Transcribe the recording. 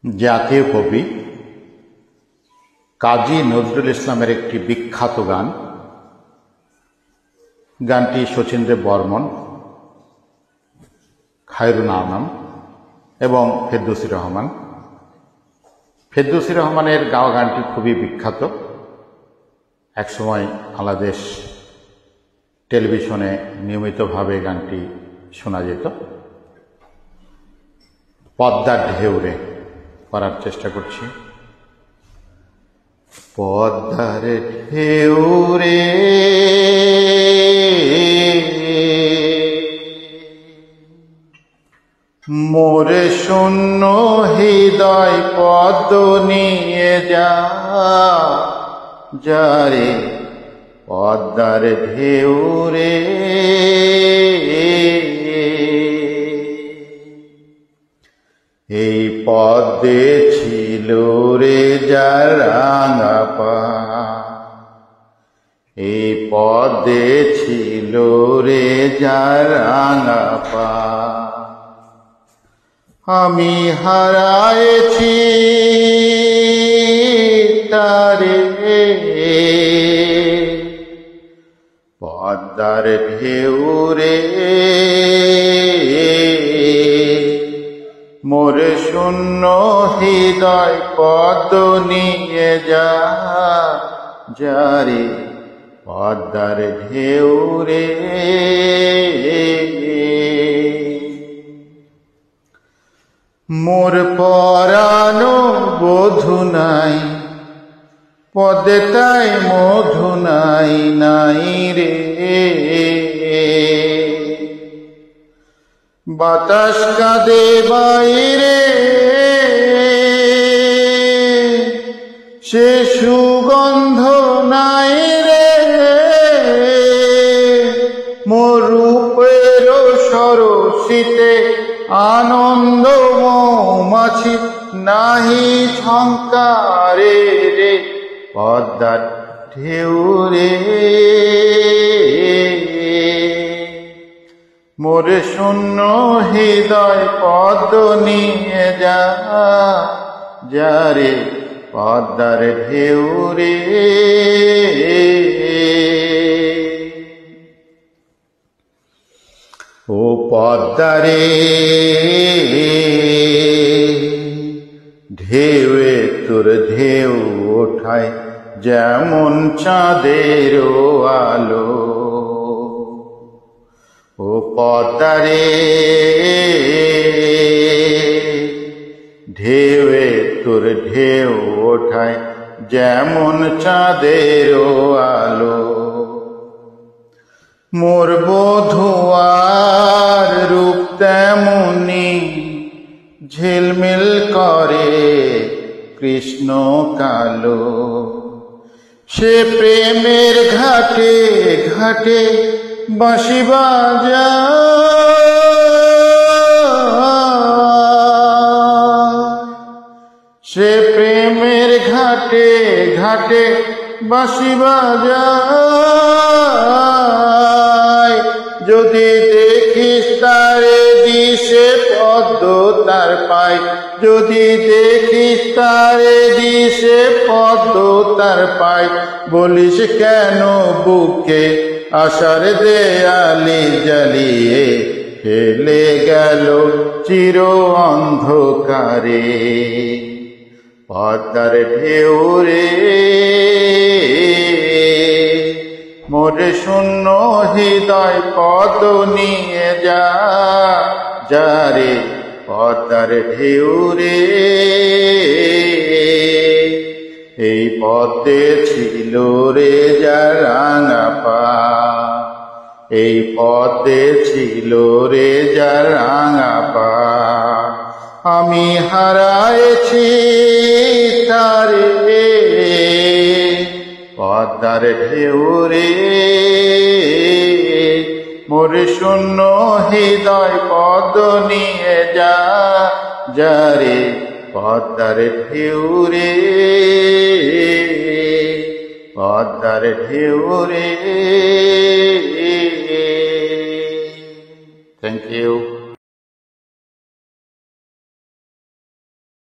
জাতীয় কবি কাজী নজরুল ইসলামের একটি বিখ্যাত গান। গানটি শচীন্দ্র বর্মন, খায়রুল আনাম এবং ফেরদৌসী রহমান। ফেরদৌসী রহমানের গাওয়া গানটি খুবই বিখ্যাত। একসময় বাংলাদেশ টেলিভিশনে নিয়মিতভাবে গানটি শোনা যেত। পদ্মার ঢেউরে করার চেষ্টা করছি। পদ্মার ঢেউরে মোরে শূন্য হৃদয় পদ্ম নিয়ে যারে পদ্মার ঢেউরে এই পদ্মে ছিল রে যার রাঙা পা, এই পদ্মে ছিল রে যার রাঙা পা। আমি হারায়েছি তারে পদ্মার ঢেউরে মোরে শূন্য হৃদয় পদ্ম নিয়ে যারে পদ্মার ঢেউরে। মোর পরানো বধু নাই পদ্মে মধু নাই নাই রে, বাতাস কাঁদে বাইরে সে সুগন্ধ নাই রে, মোর রূপের সরসিতে আনন্দ মৌমাছি নাহি ঝংকারে রে পদ্মার ঢেউরে। মোরে শূন্য হৃদয় পদ্ম নিয়ে যারে পদ্মার ঢেউরে। ও পদ্মারে ঢেউয়ে তোর ঢেউ ওঠায় যেমন চাঁদের আলো। ও পদ্মারে ঢেউয়ে তোর ঢেউ ওঠায় যেমন চাঁদের আলো। মোর বধুয়ার রূপ তেমনি ঝিলমিল করে কৃষ্ণ কালো। সে প্রেমের ঘাটে ঘাটে বাঁশি বাজায়, সে প্রেমের ঘাটে ঘাটে বাঁশি বাজায়। যদি দেখিস তারে দিশে পদ্ম তার পায়, যদি দেখিস তারে দিশে পদ্ম তার পায়। বলিস কেন বুকে আশার দেয়ালি জ্বালিয়ে ফেলে গেল চির অন্ধকারে পদ্মার ঢেউরে। মোরে শূন্য হৃদয় পদ্ম নিয়ে যারে পদ্মার ঢেউরে। এই পদ্মে ছিল রে যার রাঙা পা, এই পদ্মে ছিল রে যার রাঙা পা। আমি হারায়েছি তারে পদ্মার ঢেউরে। মোরে শূন্য হৃদয় পদ্ম নিয়ে যারে পদ্মার ঢেউরে পদ্মার ঢেউরে। Thank you.